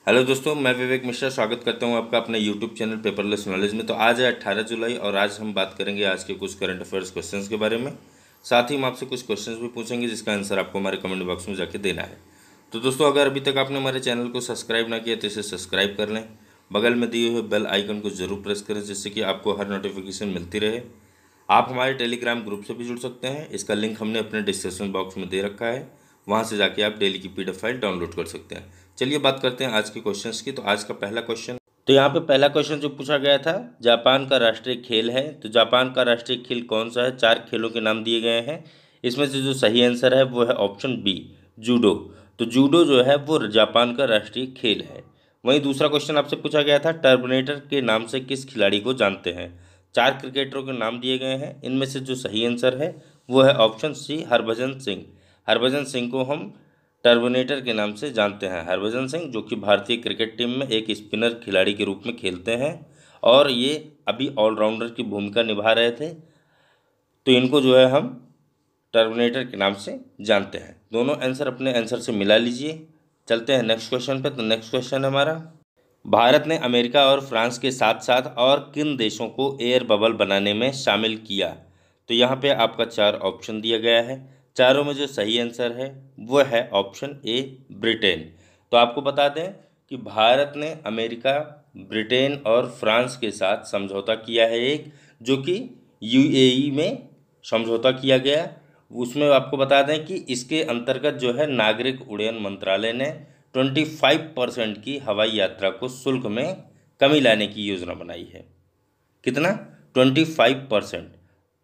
Hello दोस्तों, मैं विवेक मिश्रा स्वागत करता हूं आपका अपने यूट्यूब चैनल पेपरलेस नॉलेज में। तो आज है 18 जुलाई और आज हम बात करेंगे आज के कुछ करंट अफेयर्स क्वेश्चंस के बारे में। साथ ही हम आपसे कुछ क्वेश्चंस भी पूछेंगे जिसका आंसर आपको हमारे कमेंट बॉक्स में जाके देना है। तो दोस्तों, अगर अभी तक आपने हमारे चैनल को सब्सक्राइब ना किया तो इसे सब्सक्राइब कर लें। बगल में दिए हुए बेल आइकन को जरूर प्रेस करें जिससे कि आपको हर नोटिफिकेशन मिलती रहे। आप हमारे टेलीग्राम ग्रुप से भी जुड़ सकते हैं, इसका लिंक हमने अपने डिस्क्रिप्शन बॉक्स में दे रखा है। वहाँ से जाके आप डेली की पीडीएफ फाइल डाउनलोड कर सकते हैं। चलिए बात करते हैं आज के क्वेश्चंस की। तो आज का पहला क्वेश्चन, तो यहाँ पे पहला क्वेश्चन जो पूछा गया था, जापान का राष्ट्रीय खेल है। तो जापान का राष्ट्रीय खेल कौन सा है? 4 खेलों के नाम दिए गए हैं। इसमें से जो सही आंसर है वो है ऑप्शन बी, जूडो। तो जूडो जो है वो जापान का राष्ट्रीय खेल है। वहीं दूसरा क्वेश्चन आपसे पूछा गया था, टर्मिनेटर के नाम से किस खिलाड़ी को जानते हैं? 4 क्रिकेटरों के नाम दिए गए हैं। इनमें से जो सही आंसर है वो है ऑप्शन सी, हरभजन सिंह। हरभजन सिंह को हम टर्मिनेटर के नाम से जानते हैं। हरभजन सिंह जो कि भारतीय क्रिकेट टीम में एक स्पिनर खिलाड़ी के रूप में खेलते हैं और ये अभी ऑलराउंडर की भूमिका निभा रहे थे। तो इनको जो है हम टर्मिनेटर के नाम से जानते हैं। दोनों आंसर अपने आंसर से मिला लीजिए। चलते हैं नेक्स्ट क्वेश्चन पे। तो नेक्स्ट क्वेश्चन हमारा, भारत ने अमेरिका और फ्रांस के साथ साथ और किन देशों को एयर बबल बनाने में शामिल किया? तो यहाँ पे आपका 4 ऑप्शन दिया गया है। चारों में जो सही आंसर है वो है ऑप्शन ए, ब्रिटेन। तो आपको बता दें कि भारत ने अमेरिका, ब्रिटेन और फ्रांस के साथ समझौता किया है एक, जो कि यूएई में समझौता किया गया। उसमें आपको बता दें कि इसके अंतर्गत जो है नागरिक उड्डयन मंत्रालय ने 25% की हवाई यात्रा को शुल्क में कमी लाने की योजना बनाई है। कितना? 25%।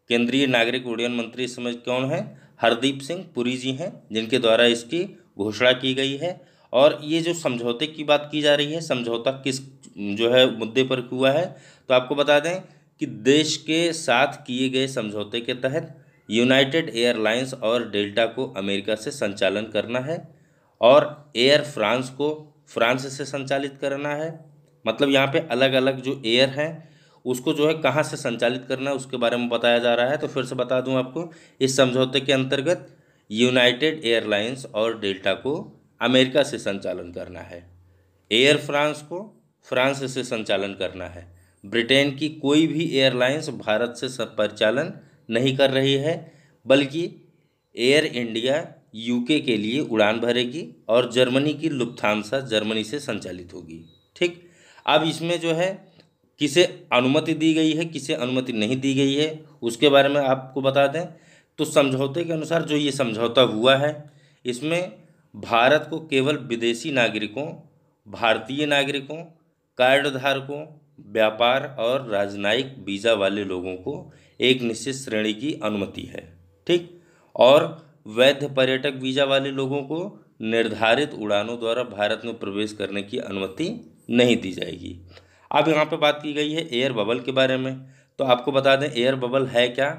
केंद्रीय नागरिक उड्डयन मंत्री इस समय कौन है? हरदीप सिंह पुरी जी हैं, जिनके द्वारा इसकी घोषणा की गई है। और ये जो समझौते की बात की जा रही है, समझौता किस जो है मुद्दे पर हुआ है, तो आपको बता दें कि देश के साथ किए गए समझौते के तहत यूनाइटेड एयरलाइंस और डेल्टा को अमेरिका से संचालन करना है और एयर फ्रांस को फ्रांस से संचालित करना है। मतलब यहाँ पे अलग अलग जो एयर हैं उसको जो है कहाँ से संचालित करना है उसके बारे में बताया जा रहा है। तो फिर से बता दूं आपको, इस समझौते के अंतर्गत यूनाइटेड एयरलाइंस और डेल्टा को अमेरिका से संचालन करना है, एयर फ्रांस को फ्रांस से संचालन करना है। ब्रिटेन की कोई भी एयरलाइंस भारत से परिचालन नहीं कर रही है, बल्कि एयर इंडिया यूके के लिए उड़ान भरेगी और जर्मनी की लुफ्थांसा जर्मनी से संचालित होगी। ठीक। अब इसमें जो है किसे अनुमति दी गई है, किसे अनुमति नहीं दी गई है, उसके बारे में आपको बता दें। तो समझौते के अनुसार जो ये समझौता हुआ है, इसमें भारत को केवल विदेशी नागरिकों, भारतीय नागरिकों, कार्ड धारकों, व्यापार और राजनयिक वीज़ा वाले लोगों को एक निश्चित श्रेणी की अनुमति है। ठीक। और वैध पर्यटक वीज़ा वाले लोगों को निर्धारित उड़ानों द्वारा भारत में प्रवेश करने की अनुमति नहीं दी जाएगी। अब यहाँ पे बात की गई है एयर बबल के बारे में। तो आपको बता दें एयर बबल है क्या।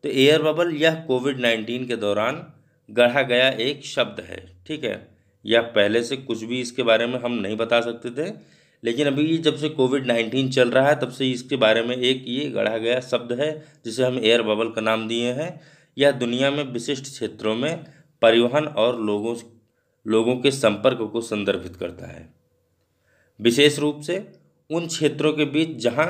तो एयर बबल यह कोविड-19 के दौरान गढ़ा गया एक शब्द है। ठीक है, यह पहले से कुछ भी इसके बारे में हम नहीं बता सकते थे, लेकिन अभी जब से कोविड-19 चल रहा है तब से इसके बारे में एक ये गढ़ा गया शब्द है जिसे हम एयर बबल का नाम दिए हैं। यह दुनिया में विशिष्ट क्षेत्रों में परिवहन और लोगों के संपर्क को संदर्भित करता है, विशेष रूप से उन क्षेत्रों के बीच जहां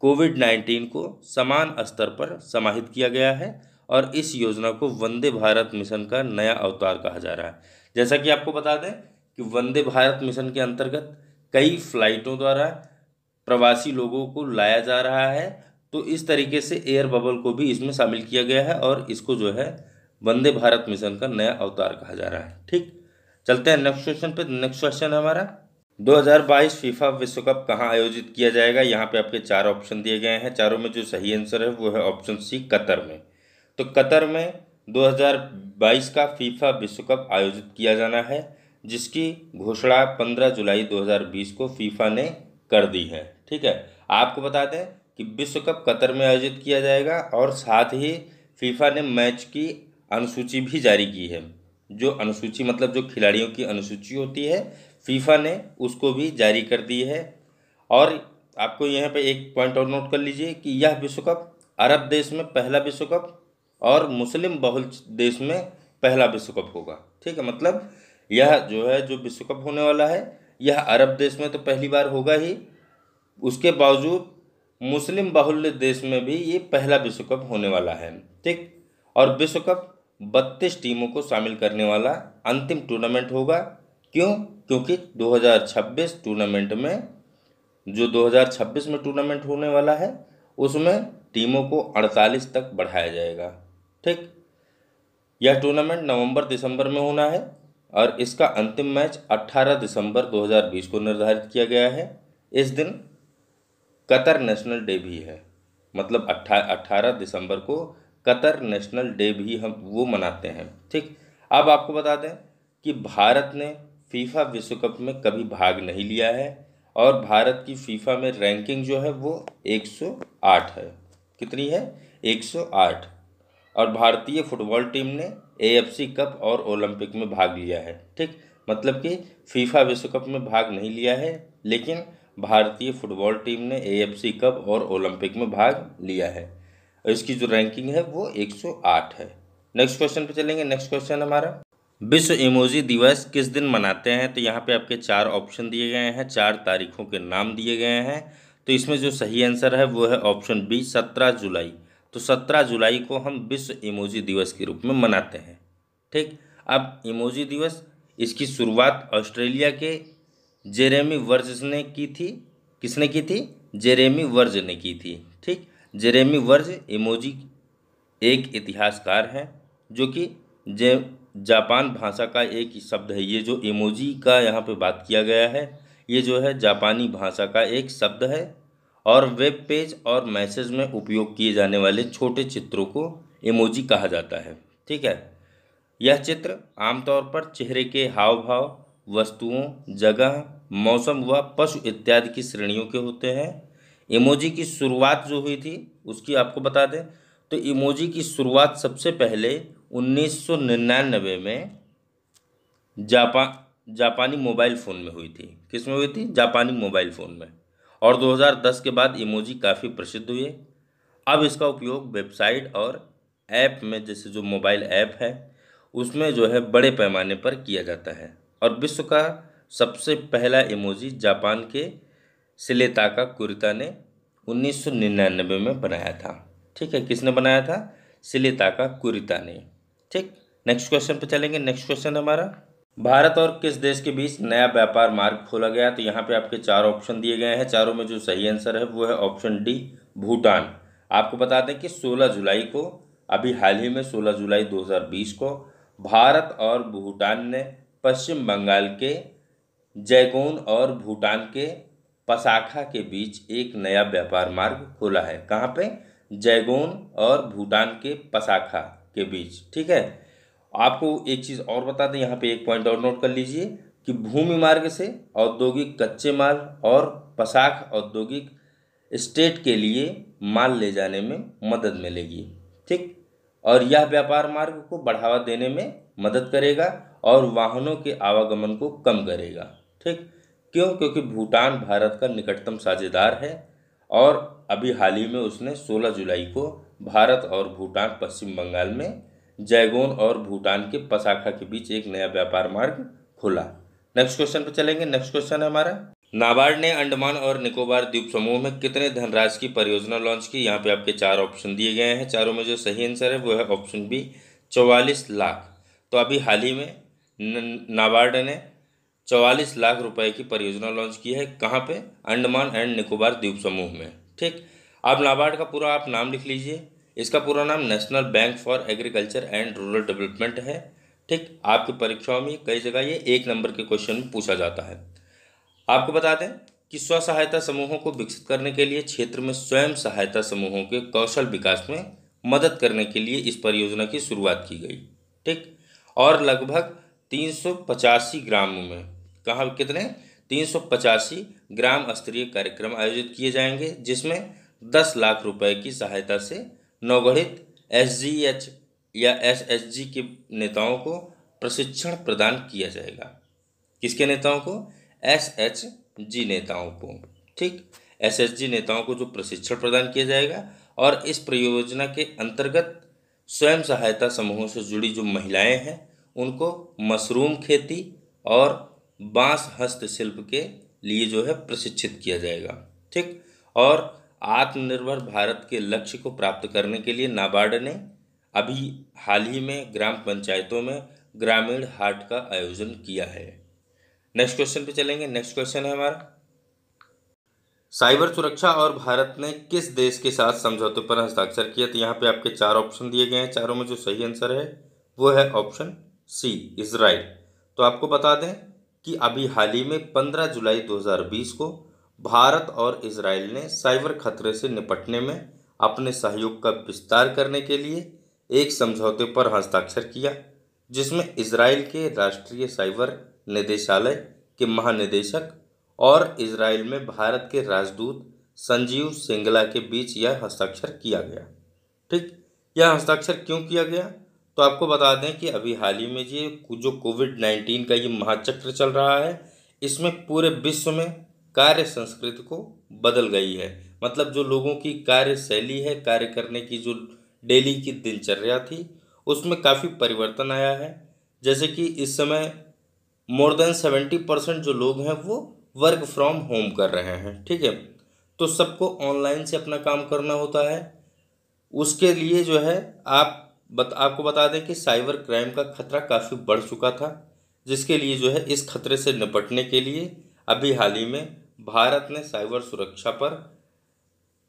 कोविड-19 को समान स्तर पर समाहित किया गया है। और इस योजना को वंदे भारत मिशन का नया अवतार कहा जा रहा है। जैसा कि आपको बता दें कि वंदे भारत मिशन के अंतर्गत कई फ्लाइटों द्वारा प्रवासी लोगों को लाया जा रहा है। तो इस तरीके से एयर बबल को भी इसमें शामिल किया गया है और इसको जो है वंदे भारत मिशन का नया अवतार कहा जा रहा है। ठीक। चलते हैं नेक्स्ट क्वेश्चन पे। नेक्स्ट क्वेश्चन है हमारा, 2022 फीफा विश्व कप कहाँ आयोजित किया जाएगा? यहाँ पे आपके 4 ऑप्शन दिए गए हैं। चारों में जो सही आंसर है वो है ऑप्शन सी, कतर में। तो कतर में 2022 का फीफा विश्व कप आयोजित किया जाना है, जिसकी घोषणा 15 जुलाई 2020 को फीफा ने कर दी है। ठीक है, आपको बता दें कि विश्व कप कतर में आयोजित किया जाएगा और साथ ही फीफा ने मैच की अनुसूची भी जारी की है। जो अनुसूची मतलब जो खिलाड़ियों की अनुसूची होती है, फीफा ने उसको भी जारी कर दी है। और आपको यहाँ पे एक पॉइंट और नोट कर लीजिए कि यह विश्व कप अरब देश में पहला विश्व कप और मुस्लिम बहुल देश में पहला विश्व कप होगा। ठीक है, मतलब यह जो है जो विश्व कप होने वाला है यह अरब देश में तो पहली बार होगा ही, उसके बावजूद मुस्लिम बाहुल्य देश में भी ये पहला विश्व कप होने वाला है। ठीक, और विश्व कप 32 टीमों को शामिल करने वाला अंतिम टूर्नामेंट होगा। क्यों? क्योंकि 2026 टूर्नामेंट में, जो 2026 में टूर्नामेंट होने वाला है, उसमें टीमों को 48 तक बढ़ाया जाएगा। ठीक, यह टूर्नामेंट नवंबर दिसंबर में होना है और इसका अंतिम मैच 18 दिसंबर 2020 को निर्धारित किया गया है। इस दिन कतर नेशनल डे भी है, मतलब 18 दिसंबर को कतर नेशनल डे भी हम वो मनाते हैं। ठीक, अब आपको बता दें कि भारत ने फीफा विश्व कप में कभी भाग नहीं लिया है और भारत की फीफा में रैंकिंग जो है वो 108 है। कितनी है? 108। और भारतीय फुटबॉल टीम ने एएफसी कप और ओलंपिक में भाग लिया है। ठीक, मतलब कि फीफा विश्व कप में भाग नहीं लिया है, लेकिन भारतीय फुटबॉल टीम ने एएफसी कप और ओलंपिक में भाग लिया है। और इसकी जो रैंकिंग है वो 108 है। नेक्स्ट क्वेश्चन पे चलेंगे। नेक्स्ट क्वेश्चन हमारा, विश्व इमोजी दिवस किस दिन मनाते हैं? तो यहाँ पे आपके 4 ऑप्शन दिए गए हैं, 4 तारीखों के नाम दिए गए हैं। तो इसमें जो सही आंसर है वो है ऑप्शन बी, 17 जुलाई। तो 17 जुलाई को हम विश्व इमोजी दिवस के रूप में मनाते हैं। ठीक, अब इमोजी दिवस, इसकी शुरुआत ऑस्ट्रेलिया के जेरेमी वर्ज ने की थी। किसने की थी? जेरेमी वर्ज ने की थी। ठीक, जेरेमी वर्ज इमोजी एक इतिहासकार हैं जो कि जे जापान भाषा का एक ही शब्द है। ये जो इमोजी का यहाँ पे बात किया गया है, ये जो है जापानी भाषा का एक शब्द है और वेब पेज और मैसेज में उपयोग किए जाने वाले छोटे चित्रों को इमोजी कहा जाता है। ठीक है, यह चित्र आमतौर पर चेहरे के हाव भाव, वस्तुओं, जगह, मौसम व पशु इत्यादि की श्रेणियों के होते हैं। इमोजी की शुरुआत जो हुई थी उसकी आपको बता दें, तो इमोजी की शुरुआत सबसे पहले 1999 में जापानी मोबाइल फ़ोन में हुई थी। किस में हुई थी? जापानी मोबाइल फ़ोन में। और 2010 के बाद इमोजी काफ़ी प्रसिद्ध हुए। अब इसका उपयोग वेबसाइट और ऐप में, जैसे जो मोबाइल ऐप है उसमें जो है बड़े पैमाने पर किया जाता है। और विश्व का सबसे पहला इमोजी जापान के शिलेताका कुरिता ने 1999 में बनाया था। ठीक है, किसने बनाया था? शिलेताका कुरिता ने। ठीक, नेक्स्ट क्वेश्चन पे चलेंगे। नेक्स्ट क्वेश्चन हमारा, भारत और किस देश के बीच नया व्यापार मार्ग खोला गया? तो यहाँ पे आपके 4 ऑप्शन दिए गए हैं, चारों में जो सही आंसर है वो है ऑप्शन डी, भूटान। आपको बता दें कि 16 जुलाई को, अभी हाल ही में 16 जुलाई 2020 को भारत और भूटान ने पश्चिम बंगाल के जैगोन और भूटान के पसाखा के बीच एक नया व्यापार मार्ग खोला है। कहाँ पे? जैगोन और भूटान के पसाखा के बीच। ठीक है, आपको एक चीज़ और बता दें, यहाँ पे एक पॉइंट और नोट कर लीजिए कि भूमि मार्ग से औद्योगिक कच्चे माल और पसाख औद्योगिक स्टेट के लिए माल ले जाने में मदद मिलेगी। ठीक, और यह व्यापार मार्ग को बढ़ावा देने में मदद करेगा और वाहनों के आवागमन को कम करेगा। ठीक, क्यों? क्योंकि भूटान भारत का निकटतम साझेदार है और अभी हाल ही में उसने 16 जुलाई को भारत और भूटान पश्चिम बंगाल में जैगोन और भूटान के पसाखा के बीच एक नया व्यापार मार्ग खोला। नेक्स्ट क्वेश्चन पे चलेंगे। नेक्स्ट क्वेश्चन है हमारा, नाबार्ड ने अंडमान और निकोबार द्वीप समूह में कितने धनराशि की परियोजना लॉन्च की? यहाँ पे आपके 4 ऑप्शन दिए गए हैं, चारों में जो सही आंसर है वो है ऑप्शन बी, 44 लाख। तो अभी हाल ही में नाबार्ड ने 44 लाख रुपए की परियोजना लॉन्च की है। कहाँ पे? अंडमान एंड निकोबार द्वीप समूह में। ठीक, आप नाबार्ड का पूरा आप नाम लिख लीजिए। इसका पूरा नाम national bank for agriculture and rural development है। ठीक, आपकी परीक्षाओं में कई जगह ये 1 नंबर के क्वेश्चन में पूछा जाता है। आपको बता दें कि स्व सहायता समूहों को विकसित करने के लिए क्षेत्र में स्वयं सहायता समूहों के कौशल विकास में मदद करने के लिए इस परियोजना की शुरुआत की गई। ठीक, और लगभग 385 ग्रामों में, कहाँ कितने? 385 ग्राम स्तरीय कार्यक्रम आयोजित किए जाएंगे, जिसमें 10 लाख रुपए की सहायता से नवगठित एसजीएच या एसएचजी के नेताओं को प्रशिक्षण प्रदान किया जाएगा। किसके नेताओं को? एसएचजी नेताओं को। ठीक, एसएचजी नेताओं को जो प्रशिक्षण प्रदान किया जाएगा। और इस परियोजना के अंतर्गत स्वयं सहायता समूहों से जुड़ी जो महिलाएं हैं उनको मशरूम खेती और बांस हस्तशिल्प के लिए जो है प्रशिक्षित किया जाएगा। ठीक। और आत्मनिर्भर भारत के लक्ष्य को प्राप्त करने के लिए नाबार्ड ने अभी हाल ही में ग्राम पंचायतों में ग्रामीण हाट का आयोजन किया है। नेक्स्ट क्वेश्चन पे चलेंगे। नेक्स्ट क्वेश्चन है हमारा, साइबर सुरक्षा और भारत ने किस देश के साथ समझौते पर हस्ताक्षर किया? तो यहाँ पे आपके चार ऑप्शन दिए गए हैं, चारों में जो सही आंसर है वो है ऑप्शन सी, इजराइल। तो आपको बता दें कि अभी हाल ही में 15 जुलाई 2020 को भारत और इजराइल ने साइबर खतरे से निपटने में अपने सहयोग का विस्तार करने के लिए एक समझौते पर हस्ताक्षर किया, जिसमें इजराइल के राष्ट्रीय साइबर निदेशालय के महानिदेशक और इजराइल में भारत के राजदूत संजीव सिंगला के बीच यह हस्ताक्षर किया गया। ठीक। यह हस्ताक्षर क्यों किया गया? तो आपको बता दें कि अभी हाल ही में ये जो कोविड-19 का ये महाचक्र चल रहा है, इसमें पूरे विश्व में कार्य संस्कृति को बदल गई है। मतलब जो लोगों की कार्य शैली है, कार्य करने की जो डेली की दिनचर्या थी, उसमें काफ़ी परिवर्तन आया है। जैसे कि इस समय मोर देन 70% जो लोग हैं वो वर्क फ्रॉम होम कर रहे हैं। ठीक है। तो सबको ऑनलाइन से अपना काम करना होता है। उसके लिए जो है आपको बता दें कि साइबर क्राइम का खतरा काफ़ी बढ़ चुका था, जिसके लिए जो है इस खतरे से निपटने के लिए अभी हाल ही में भारत ने साइबर सुरक्षा पर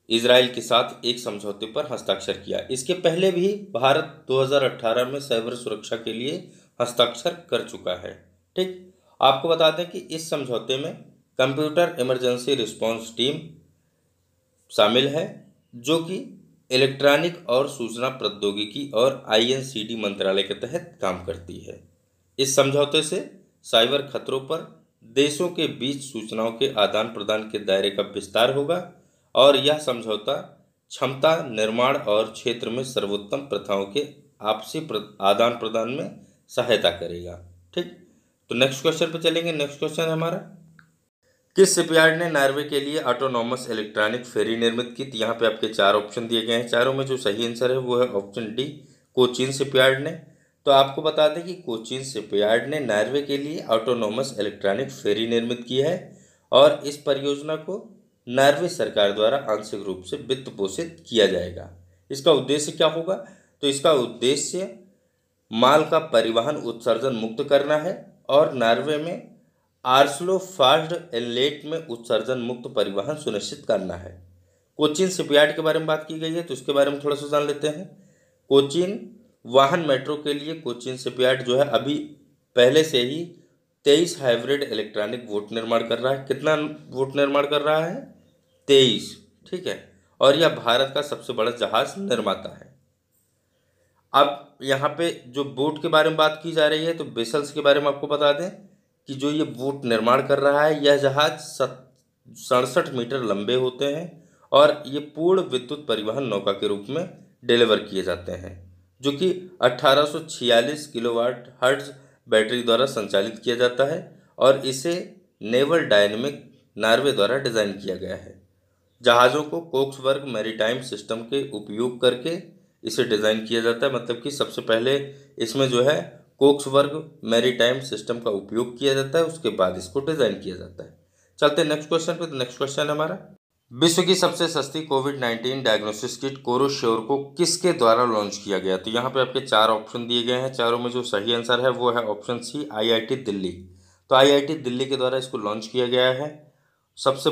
इजराइल के साथ एक समझौते पर हस्ताक्षर किया। इसके पहले भी भारत 2018 में साइबर सुरक्षा के लिए हस्ताक्षर कर चुका है। ठीक। आपको बता दें कि इस समझौते में कंप्यूटर इमरजेंसी रिस्पांस टीम शामिल है, जो कि इलेक्ट्रॉनिक और सूचना प्रौद्योगिकी और आईएनसीडी मंत्रालय के तहत काम करती है। इस समझौते से साइबर खतरों पर देशों के बीच सूचनाओं के आदान प्रदान के दायरे का विस्तार होगा और यह समझौता क्षमता निर्माण और क्षेत्र में सर्वोत्तम प्रथाओं के आपसी आदान प्रदान में सहायता करेगा। ठीक। तो नेक्स्ट क्वेश्चन पे चलेंगे। नेक्स्ट क्वेश्चन है हमारा, किस शिपयार्ड ने नॉर्वे के लिए ऑटोनॉमस इलेक्ट्रॉनिक फेरी निर्मित की? तो यहाँ पे आपके चार ऑप्शन दिए गए हैं, चारों में जो सही आंसर है वो है ऑप्शन डी, कोचीन शिपयार्ड ने। तो आपको बता दें कि कोचीन शिपयार्ड ने नॉर्वे के लिए ऑटोनॉमस इलेक्ट्रॉनिक फेरी निर्मित की है और इस परियोजना को नॉर्वे सरकार द्वारा आंशिक रूप से वित्त पोषित किया जाएगा। इसका उद्देश्य क्या होगा? तो इसका उद्देश्य माल का परिवहन उत्सर्जन मुक्त करना है और नॉर्वे में आर्सलो फास्ट इनलेट में उत्सर्जन मुक्त परिवहन सुनिश्चित करना है। कोचीन शिपयार्ड के बारे में बात की गई है, तो इसके बारे में थोड़ा सा जान लेते हैं। कोचीन वाहन मेट्रो के लिए कोचीन शिपयार्ड जो है अभी पहले से ही 23 हाइब्रिड इलेक्ट्रॉनिक बोट निर्माण कर रहा है। कितना बोट निर्माण कर रहा है? 23। ठीक है। और यह भारत का सबसे बड़ा जहाज निर्माता है। अब यहाँ पे जो बोट के बारे में बात की जा रही है, तो वेसल्स के बारे में आपको बता दें कि जो ये बोट निर्माण कर रहा है, यह जहाज 67 मीटर लंबे होते हैं और ये पूर्ण विद्युत परिवहन नौका के रूप में डिलीवर किए जाते हैं, जो कि 1846 किलोवाट हर्ट्ज बैटरी द्वारा संचालित किया जाता है और इसे नेवल डायनेमिक नॉर्वे द्वारा डिज़ाइन किया गया है। जहाज़ों को कोक्सबर्ग मैरीटाइम सिस्टम के उपयोग करके इसे डिज़ाइन किया जाता है। मतलब कि सबसे पहले इसमें जो है कोक्सबर्ग मैरीटाइम सिस्टम का उपयोग किया जाता है, उसके बाद इसको डिज़ाइन किया जाता है। चलते हैं नेक्स्ट क्वेश्चन पे। तो नेक्स्ट क्वेश्चन है हमारा, विश्व की सबसे सस्ती कोविड-19 डायग्नोसिस किट कोरोश्योर को किसके द्वारा लॉन्च किया गया? तो यहाँ पे आपके चार ऑप्शन दिए गए हैं, चारों में जो सही आंसर है वो है ऑप्शन सी, आईआईटी दिल्ली। तो आईआईटी दिल्ली के द्वारा इसको लॉन्च किया गया है। सबसे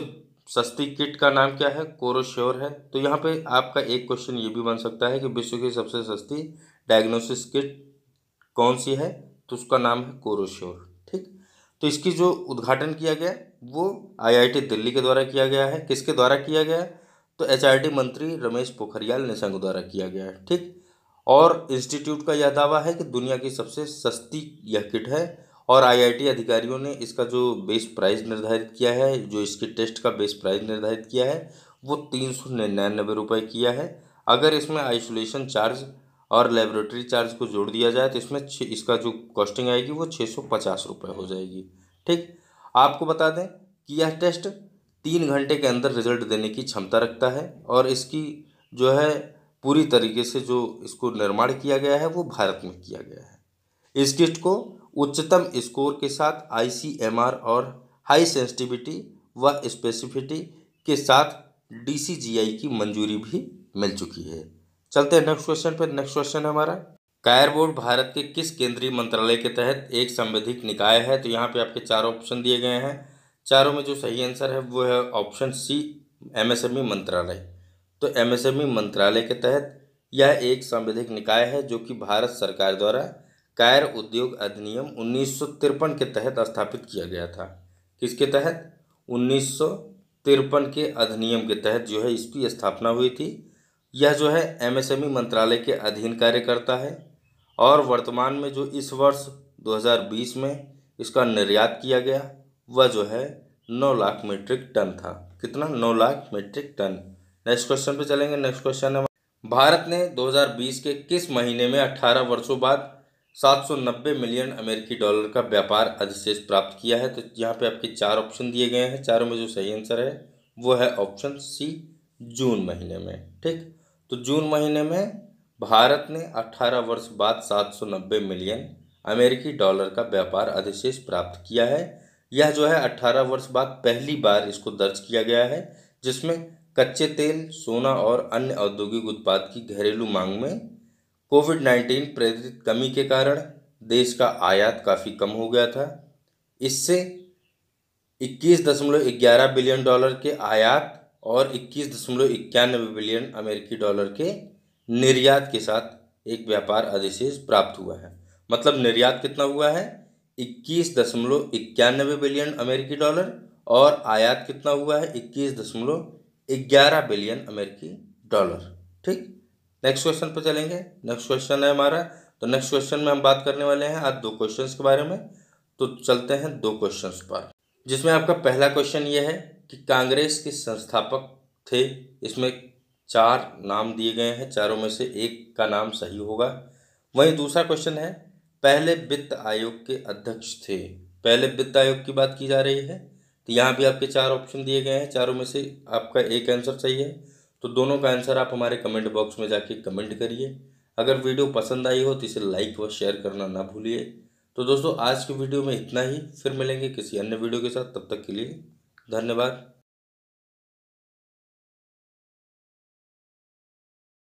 सस्ती किट का नाम क्या है? कोरोश्योर है। तो यहाँ पे आपका एक क्वेश्चन ये भी बन सकता है कि विश्व की सबसे सस्ती डायग्नोसिस किट कौन सी है? तो उसका नाम है कोरोश्योर। ठीक। तो इसकी जो उद्घाटन किया गया वो आईआईटी दिल्ली के द्वारा किया गया है। किसके द्वारा किया गया? तो एचआरडी मंत्री रमेश पोखरियाल निशंक द्वारा किया गया है। ठीक। और इंस्टीट्यूट का यह दावा है कि दुनिया की सबसे सस्ती यह किट है और आईआईटी अधिकारियों ने इसका जो बेस प्राइस निर्धारित किया है, जो इसके टेस्ट का बेस प्राइस निर्धारित किया है, वो 399 रुपये किया है। अगर इसमें आइसोलेशन चार्ज और लेबोरेटरी चार्ज को जोड़ दिया जाए तो इसमें इसका जो कॉस्टिंग आएगी वो 650 रुपये हो जाएगी। ठीक। आपको बता दें कि यह टेस्ट 3 घंटे के अंदर रिजल्ट देने की क्षमता रखता है और इसकी जो है पूरी तरीके से जो इसको निर्माण किया गया है वो भारत में किया गया है। इस किट को उच्चतम स्कोर के साथ ICMR और हाई सेंसिटिविटी व स्पेसिफिटी के साथ DCGI की मंजूरी भी मिल चुकी है। चलते हैं नेक्स्ट क्वेश्चन पर। नेक्स्ट क्वेश्चन है हमारा, कायर बोर्ड भारत के किस केंद्रीय मंत्रालय के तहत एक संवैधानिक निकाय है? तो यहाँ पे आपके चार ऑप्शन दिए गए हैं, चारों में जो सही आंसर है वो है ऑप्शन सी, MSME मंत्रालय। तो MSME मंत्रालय के तहत यह एक संवैधानिक निकाय है जो कि भारत सरकार द्वारा कायर उद्योग अधिनियम 1953 के तहत स्थापित किया गया था। किसके तहत? 1953 के अधिनियम के तहत जो है इसकी स्थापना हुई थी। यह जो है MSME मंत्रालय के अधीन कार्य करता है और वर्तमान में जो इस वर्ष 2020 में इसका निर्यात किया गया वह जो है 9 लाख मीट्रिक टन था। कितना? 9 lakh metric ton. Next question पे चलेंगे। नेक्स्ट क्वेश्चन है, भारत ने 2020 के किस महीने में 18 वर्षों बाद 790 मिलियन अमेरिकी डॉलर का व्यापार अधिशेष प्राप्त किया है? तो यहाँ पे आपके चार ऑप्शन दिए गए हैं, चारों में जो सही आंसर है वो है ऑप्शन सी, जून महीने में। ठीक, तो जून महीने में भारत ने 18 वर्ष बाद 790 मिलियन अमेरिकी डॉलर का व्यापार अधिशेष प्राप्त किया है। यह जो है 18 वर्ष बाद पहली बार इसको दर्ज किया गया है, जिसमें कच्चे तेल, सोना और अन्य औद्योगिक उत्पाद की घरेलू मांग में कोविड-19 प्रेरित कमी के कारण देश का आयात काफ़ी कम हो गया था। इससे 21.11 बिलियन डॉलर के आयात और 21.91 बिलियन अमेरिकी डॉलर के निर्यात के साथ एक व्यापार अधिशेष प्राप्त हुआ है। मतलब निर्यात कितना हुआ है? 21.91 बिलियन अमेरिकी डॉलर और आयात कितना हुआ है? 21.11 बिलियन अमेरिकी डॉलर। ठीक, नेक्स्ट क्वेश्चन पर चलेंगे। नेक्स्ट क्वेश्चन है हमारा, तो नेक्स्ट क्वेश्चन में हम बात करने वाले हैं आज 2 क्वेश्चंस के बारे में। तो चलते हैं 2 क्वेश्चंस पर, जिसमें आपका पहला क्वेश्चन ये है कि कांग्रेस के संस्थापक थे। इसमें 4 नाम दिए गए हैं, चारों में से एक का नाम सही होगा। वहीं दूसरा क्वेश्चन है, पहले वित्त आयोग के अध्यक्ष थे। पहले वित्त आयोग की बात की जा रही है, तो यहाँ भी आपके 4 ऑप्शन दिए गए हैं, चारों में से आपका एक आंसर सही है। तो दोनों का आंसर आप हमारे कमेंट बॉक्स में जाके कमेंट करिए। अगर वीडियो पसंद आई हो तो इसे लाइक व शेयर करना ना भूलिए। तो दोस्तों आज की वीडियो में इतना ही, फिर मिलेंगे किसी अन्य वीडियो के साथ। तब तक के लिए धन्यवाद।